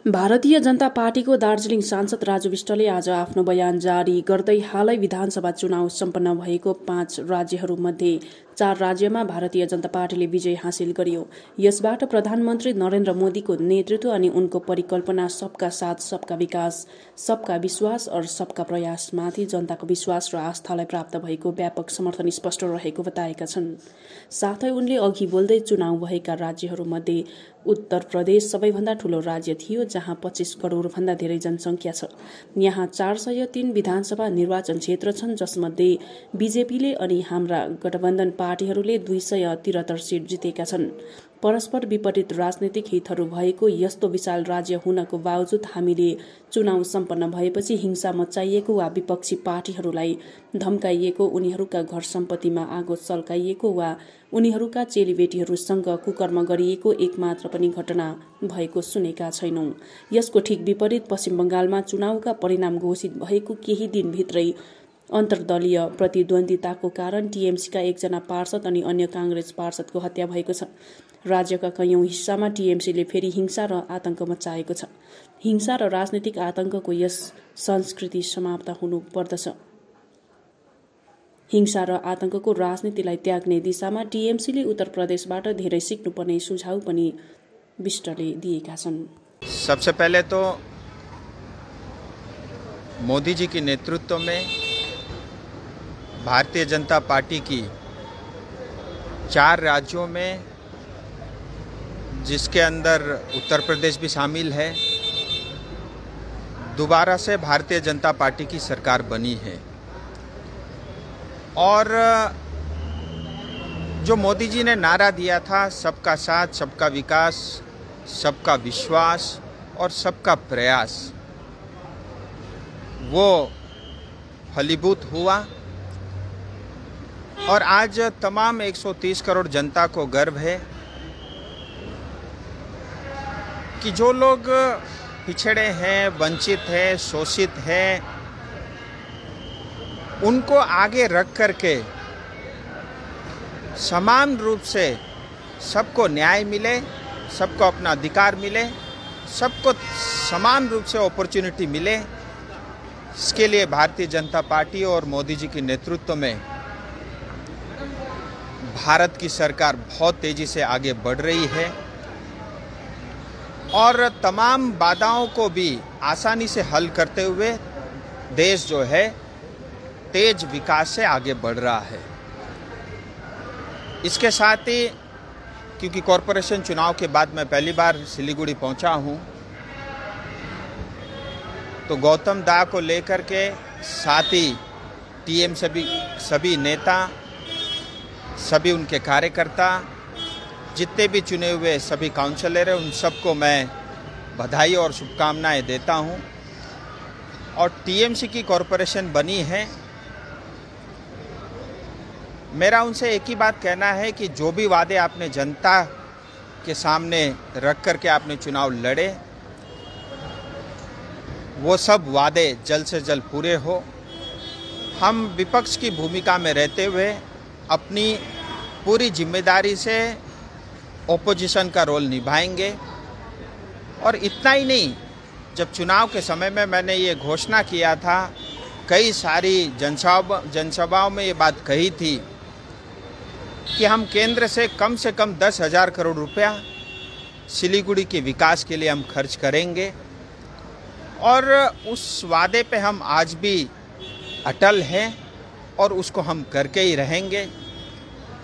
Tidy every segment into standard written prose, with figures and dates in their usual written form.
भारतीय जनता पार्टीको दार्जिलिङ सांसद राजु विष्टले आज आफ्नो बयान जारी गर्दै हालै विधानसभा चुनाव सम्पन्न भएको 5 राज्यहरूमध्ये 4 राज्यमा भारतीय जनता पार्टीले विजय हासिल गर्यो। यसबाट प्रधानमन्त्री नरेन्द्र मोदीको नेतृत्व अनि उनको परिकल्पना सबका साथ सबका विकास, सबका विश्वास और सबका प्रयासमाथि जनताको विश्वास र आस्थालाई प्राप्त भएको व्यापक समर्थन स्पष्ट रहेको बताएका छन्। साथै उनले अघि बोल्दै चुनाव भएका राज्यहरूमध्ये उत्तर प्रदेश सबैभन्दा ठूलो राज्य थियो, जहाँ 25 करोड भन्दा धेरै जनसंख्या छ। यहाँ 403 विधानसभा निर्वाचन क्षेत्र छन्, जसमध्ये बीजेपीले अनि हाम्रा गठबन्धन पार्टीहरूले 273 सीट जितेका छन्। परस्पर विपरीत राजनीतिक हितहरू भएको यस्तो विशाल राज्य हुनको बावजुद हामीले चुनाव सम्पन्न भएपछि हिंसा मचाइएको वा विपक्षी पार्टीहरूलाई धम्काइएको, उनीहरूका घर सम्पत्तिमा आगो सल्काइएको वा उनीहरूका चेलीबेटीहरूसँग कुकर्म गरिएको एकमात्र पनि घटना भएको सुनेका छैनौं। यसको ठिक विपरीत पश्चिम बंगालमा चुनावका परिणाम घोषित भएको केही दिनभित्रै अन्तर्दलीय प्रतिद्वन्दिताको कारण टीएमसीका एकजना पार्षद अनि अन्य कांग्रेस पार्षदको हत्या भएको छ। राज्यका कैयौं हिस्सामा टीएमसीले फेरि हिंसा र आतंक मचाएको छ। हिंसा र राजनीतिक आतंकको यस संस्कृति समाप्त हुनु पर्दछ। हिंसा र आतंकको राजनीतिलाई त्याग्ने दिशामा टीएमसीले उत्तर प्रदेशबाट धेरै सिक्नुपर्ने सुझाव पनि विष्टले दिएका छन्। सबसे पहले तो मोदी जी के नेतृत्व में भारतीय जनता पार्टी की 4 राज्यों में, जिसके अंदर उत्तर प्रदेश भी शामिल है, दोबारा से भारतीय जनता पार्टी की सरकार बनी है। और जो मोदी जी ने नारा दिया था, सबका साथ सबका विकास, सबका विश्वास और सबका प्रयास, वो फलीभूत हुआ। और आज तमाम 130 करोड़ जनता को गर्व है कि जो लोग पिछड़े हैं, वंचित हैं, शोषित हैं, उनको आगे रख करके समान रूप से सबको न्याय मिले, सबको अपना अधिकार मिले, सबको समान रूप से अपॉर्चुनिटी मिले। इसके लिए भारतीय जनता पार्टी और मोदी जी के नेतृत्व में भारत की सरकार बहुत तेजी से आगे बढ़ रही है और तमाम बाधाओं को भी आसानी से हल करते हुए देश जो है तेज विकास से आगे बढ़ रहा है। इसके साथ ही क्योंकि कॉरपोरेशन चुनाव के बाद मैं पहली बार सिलीगुड़ी पहुंचा हूं, तो गौतम दा को लेकर के साथ ही टीएम सभी नेता, सभी उनके कार्यकर्ता, जितने भी चुने हुए सभी काउंसलर हैं, उन सबको मैं बधाई और शुभकामनाएं देता हूं। और टीएमसी की कॉरपोरेशन बनी है, मेरा उनसे एक ही बात कहना है कि जो भी वादे आपने जनता के सामने रख करके आपने चुनाव लड़े, वो सब वादे जल्द से जल्द पूरे हो। हम विपक्ष की भूमिका में रहते हुए अपनी पूरी जिम्मेदारी से ओपोजिशन का रोल निभाएंगे। और इतना ही नहीं, जब चुनाव के समय में मैंने ये घोषणा किया था, कई सारी जनसभाओं में ये बात कही थी कि हम केंद्र से कम 10,000 करोड़ रुपया सिलीगुड़ी के विकास के लिए हम खर्च करेंगे। और उस वादे पे हम आज भी अटल हैं और उसको हम करके ही रहेंगे।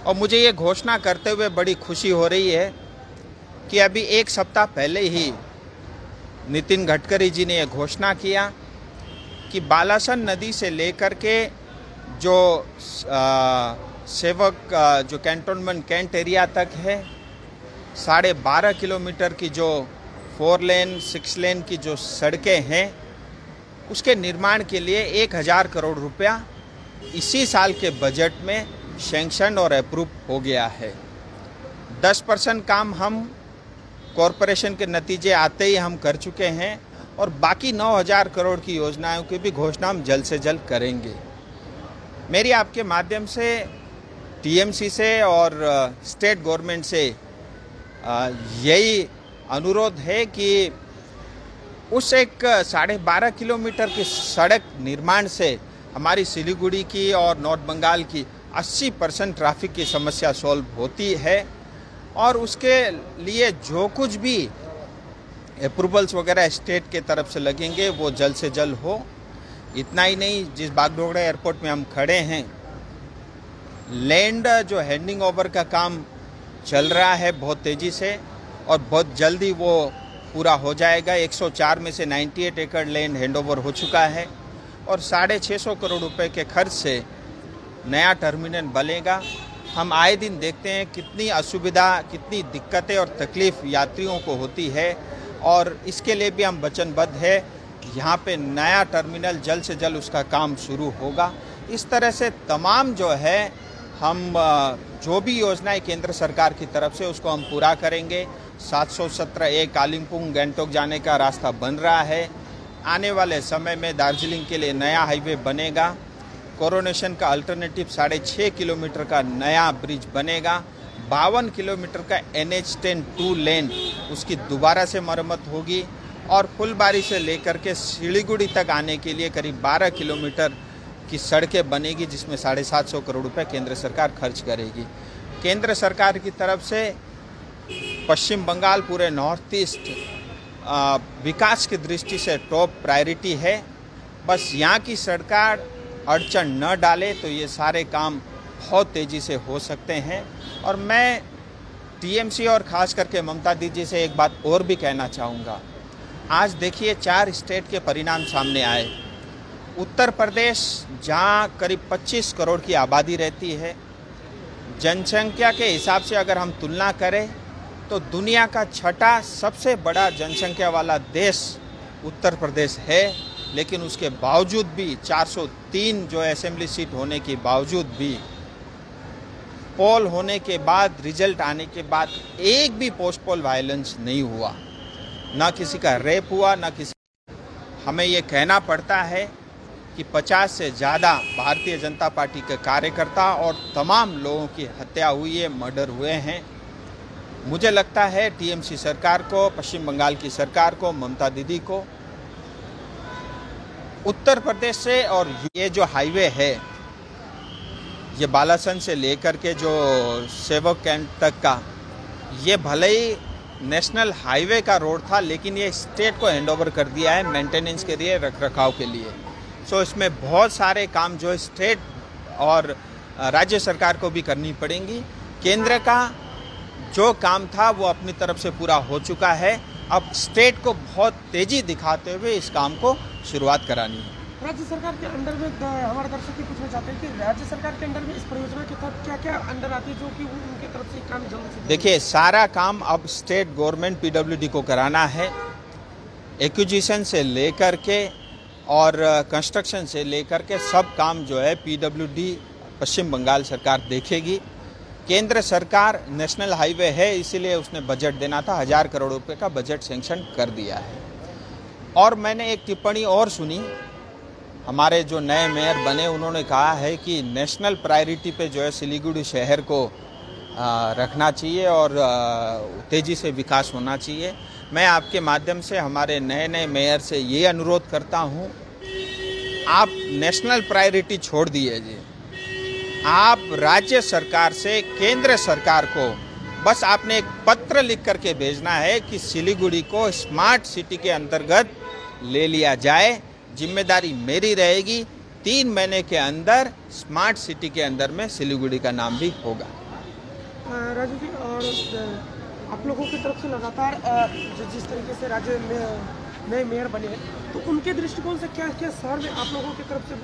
और मुझे ये घोषणा करते हुए बड़ी खुशी हो रही है कि अभी 1 सप्ताह पहले ही नितिन गडकरी जी ने यह घोषणा किया कि बालासन नदी से लेकर के जो सेवक जो कैंटोनमेंट कैंट एरिया तक है, 12.5 किलोमीटर की जो 4 लेन 6 लेन की जो सड़कें हैं, उसके निर्माण के लिए 1,000 करोड़ रुपया इसी साल के बजट में सैंक्शन और अप्रूव हो गया है। 10% काम हम कॉरपोरेशन के नतीजे आते ही हम कर चुके हैं और बाकी 9,000 करोड़ की योजनाओं की भी घोषणा हम जल्द से जल्द करेंगे। मेरी आपके माध्यम से टीएमसी से और स्टेट गवर्नमेंट से यही अनुरोध है कि उस एक 12.5 किलोमीटर की सड़क निर्माण से हमारी सिलीगुड़ी की और नॉर्थ बंगाल की 80% ट्रैफिक की समस्या सॉल्व होती है। और उसके लिए जो कुछ भी अप्रूवल्स वगैरह स्टेट के तरफ से लगेंगे वो जल्द से जल्द हो। इतना ही नहीं, जिस बागडोगरा एयरपोर्ट में हम खड़े हैं, लैंड जो हैंडिंग ओवर का काम चल रहा है बहुत तेज़ी से और बहुत जल्दी वो पूरा हो जाएगा। 104 में से 98 एकड़ लैंड हैंडओवर हो चुका है और 650 करोड़ रुपए के खर्च से नया टर्मिनल बनेगा। हम आए दिन देखते हैं कितनी असुविधा, कितनी दिक्कतें और तकलीफ यात्रियों को होती है और इसके लिए भी हम वचनबद्ध है। यहाँ पे नया टर्मिनल जल्द से जल्द उसका काम शुरू होगा। इस तरह से तमाम जो है हम जो भी योजनाएं केंद्र सरकार की तरफ से उसको हम पूरा करेंगे। 717A कालिम्पोंग गैंगटोक जाने का रास्ता बन रहा है। आने वाले समय में दार्जिलिंग के लिए नया हाईवे बनेगा। कोरोनेशन का अल्टरनेटिव 6.5 किलोमीटर का नया ब्रिज बनेगा। 52 किलोमीटर का NH10 2 लेन उसकी दोबारा से मरम्मत होगी और फुलबारी से लेकर के सिलीगुड़ी तक आने के लिए करीब 12 किलोमीटर की सड़कें बनेगी, जिसमें 750 करोड़ रुपए केंद्र सरकार खर्च करेगी। केंद्र सरकार की तरफ से पश्चिम बंगाल पूरे नॉर्थ ईस्ट विकास की दृष्टि से टॉप प्रायोरिटी है। बस यहाँ की सरकार अड़चन न डाले तो ये सारे काम बहुत तेज़ी से हो सकते हैं। और मैं टीएमसी और ख़ास करके ममता दीदी से एक बात और भी कहना चाहूँगा। आज देखिए 4 स्टेट के परिणाम सामने आए। उत्तर प्रदेश, जहाँ करीब 25 करोड़ की आबादी रहती है, जनसंख्या के हिसाब से अगर हम तुलना करें तो दुनिया का 6ठा सबसे बड़ा जनसंख्या वाला देश उत्तर प्रदेश है। लेकिन उसके बावजूद भी 403 जो असेंबली सीट होने के बावजूद भी, पोल होने के बाद, रिजल्ट आने के बाद एक भी पोस्ट पोल वायलेंस नहीं हुआ, ना किसी का रेप हुआ, ना किसी। हमें ये कहना पड़ता है कि 50 से ज़्यादा भारतीय जनता पार्टी के कार्यकर्ता और तमाम लोगों की हत्या हुई है, मर्डर हुए हैं। मुझे लगता है टीएमसी सरकार को, पश्चिम बंगाल की सरकार को, ममता दीदी को उत्तर प्रदेश से, और ये जो हाईवे है, ये बालासन से लेकर के जो सेवक कैंट तक का, ये भले ही नेशनल हाईवे का रोड था लेकिन ये स्टेट को हैंडओवर कर दिया है मेंटेनेंस के लिए, रख रखाव के लिए। सो इसमें बहुत सारे काम जो स्टेट और राज्य सरकार को भी करनी पड़ेंगी। केंद्र का जो काम था वो अपनी तरफ से पूरा हो चुका है। अब स्टेट को बहुत तेजी दिखाते हुए इस काम को शुरुआत करानी है। राज्य सरकार के अंडर में हमारे दर्शक ये पूछना चाहते हैं कि राज्य सरकार के अंडर में इस परियोजना के तहत क्या क्या अंडर आती है जो कि उनके तरफ से काम जल्द से? देखिए, सारा काम अब स्टेट गवर्नमेंट PWD को कराना है। एक्विजिशन से लेकर के और कंस्ट्रक्शन से लेकर के सब काम जो है PWD पश्चिम बंगाल सरकार देखेगी। केंद्र सरकार नेशनल हाईवे है, इसीलिए उसने बजट देना था, 1000 करोड़ रुपए का बजट सैंक्शन कर दिया है। और मैंने एक टिप्पणी और सुनी, हमारे जो नए मेयर बने उन्होंने कहा है कि नेशनल प्रायोरिटी पे जो है सिलीगुड़ी शहर को रखना चाहिए और तेज़ी से विकास होना चाहिए। मैं आपके माध्यम से हमारे नए नए मेयर से ये अनुरोध करता हूँ, आप नेशनल प्रायोरिटी छोड़ दीजिए। आप राज्य सरकार से केंद्र सरकार को बस आपने एक पत्र लिख करके भेजना है कि सिलीगुड़ी को स्मार्ट सिटी के अंतर्गत ले लिया जाए। जिम्मेदारी मेरी रहेगी। 3 महीने के अंदर स्मार्ट सिटी के अंदर में सिलीगुड़ी का नाम भी होगा। राजू जी, और आप लोगों की तरफ से लगातार जिस तरीके से राज्य में नए मेयर बने हैं, तो उनके दृष्टिकोण से क्या क्या शहर में आप लोगों की तरफ से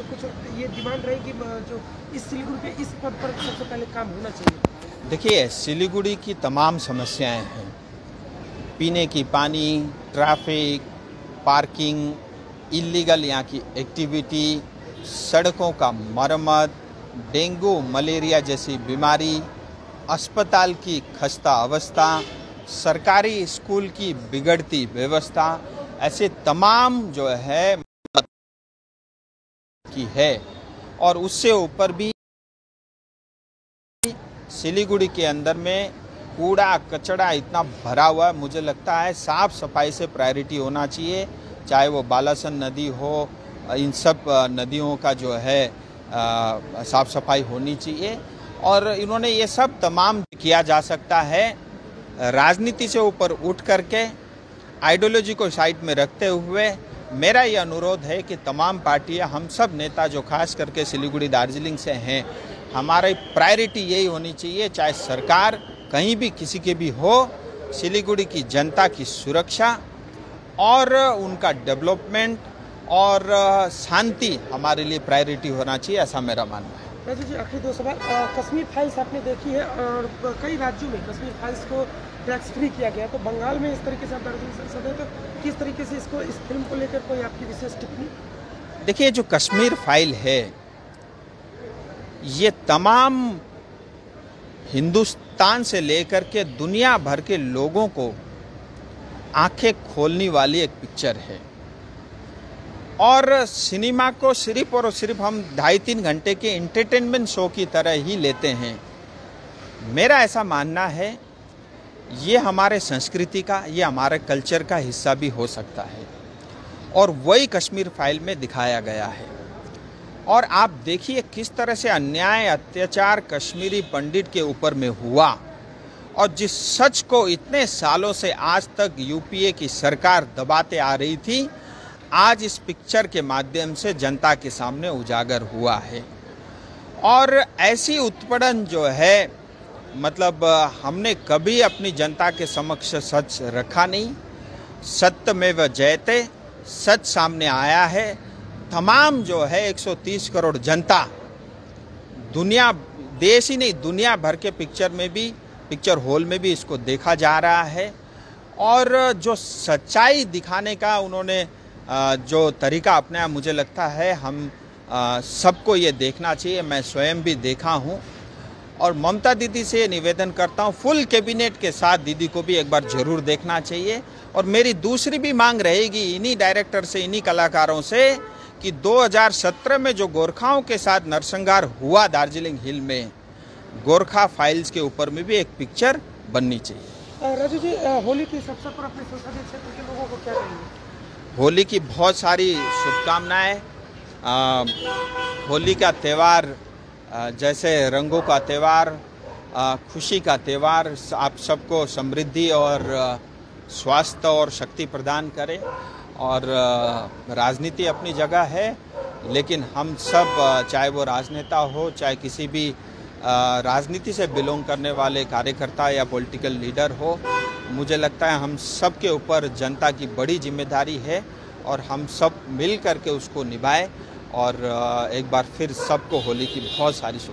कुछ ये डिमांड रहेगी जो इस सिलीगुड़ी पे इस पद पर सबसे पहले काम होना चाहिए? देखिए, सिलीगुड़ी की तमाम समस्याएं हैं, पीने की पानी, ट्रैफिक, पार्किंग, इलीगल यहाँ की एक्टिविटी, सड़कों का मरम्मत, डेंगू मलेरिया जैसी बीमारी, अस्पताल की खस्ता अवस्था, सरकारी स्कूल की बिगड़ती व्यवस्था, ऐसे तमाम जो है की है। और उससे ऊपर भी सिलीगुड़ी के अंदर में कूड़ा कचड़ा इतना भरा हुआ है। मुझे लगता है साफ सफाई से प्रायोरिटी होना चाहिए, चाहे वो बालासन नदी हो, इन सब नदियों का जो है साफ सफाई होनी चाहिए। और इन्होंने ये सब तमाम किया जा सकता है राजनीति से ऊपर उठ करके, आइडियोलॉजी को साइड में रखते हुए। मेरा ये अनुरोध है कि तमाम पार्टियां, हम सब नेता जो खास करके सिलीगुड़ी दार्जिलिंग से हैं, हमारी प्रायोरिटी यही होनी चाहिए, चाहे सरकार कहीं भी किसी के भी हो, सिलीगुड़ी की जनता की सुरक्षा और उनका डेवलपमेंट और शांति हमारे लिए प्रायोरिटी होना चाहिए, ऐसा मेरा मानना है। राजू जी, आखिरी 2 सवाल। कश्मीर फाइल्स आपने देखी है और कई राज्यों में कश्मीर फाइल्स को टैक्स फ्री किया गया, तो बंगाल में इस तरीके से आप दार्जिलिंग सांसद हैं, तो किस तरीके से इस फिल्म को लेकर कोई आपकी विशेष टिप्पणी? देखिए, जो कश्मीर फाइल है ये तमाम हिंदुस्तान से लेकर के दुनिया भर के लोगों को आंखें खोलने वाली एक पिक्चर है। और सिनेमा को सिर्फ और सिर्फ हम 2.5-3 घंटे के एंटरटेनमेंट शो की तरह ही लेते हैं। मेरा ऐसा मानना है ये हमारे संस्कृति का, ये हमारे कल्चर का हिस्सा भी हो सकता है, और वही कश्मीर फाइल में दिखाया गया है। और आप देखिए किस तरह से अन्याय अत्याचार कश्मीरी पंडित के ऊपर में हुआ, और जिस सच को इतने सालों से आज तक यूपीए की सरकार दबाते आ रही थी, आज इस पिक्चर के माध्यम से जनता के सामने उजागर हुआ है। और ऐसी उत्पीड़न जो है, मतलब हमने कभी अपनी जनता के समक्ष सच रखा नहीं। सत्यमेव जयते, सच सामने आया है। तमाम जो है 130 करोड़ जनता, दुनिया, देश ही नहीं दुनिया भर के पिक्चर में भी, पिक्चर हॉल में भी इसको देखा जा रहा है। और जो सच्चाई दिखाने का उन्होंने जो तरीका अपनाया, मुझे लगता है हम सबको ये देखना चाहिए। मैं स्वयं भी देखा हूँ, और ममता दीदी से निवेदन करता हूँ, फुल कैबिनेट के साथ दीदी को भी एक बार जरूर देखना चाहिए। और मेरी दूसरी भी मांग रहेगी इन्हीं डायरेक्टर से, इन्हीं कलाकारों से, कि 2017 में जो गोरखाओं के साथ नरसंहार हुआ दार्जिलिंग हिल में, गोरखा फाइल्स के ऊपर में भी एक पिक्चर बननी चाहिए। राजू जी, होली के इस अवसर पर अपने संसदीय क्षेत्र के लोगों को क्या कहेंगे? होली की बहुत सारी शुभकामनाएं। होली का त्यौहार जैसे रंगों का त्यौहार, खुशी का त्यौहार, आप सबको समृद्धि और स्वास्थ्य और शक्ति प्रदान करे। और राजनीति अपनी जगह है, लेकिन हम सब, चाहे वो राजनेता हो, चाहे किसी भी राजनीति से बिलोंग करने वाले कार्यकर्ता या पॉलिटिकल लीडर हो, मुझे लगता है हम सब के ऊपर जनता की बड़ी जिम्मेदारी है, और हम सब मिल करके उसको निभाएं। और एक बार फिर सबको होली की बहुत सारी शुभकामनाएं।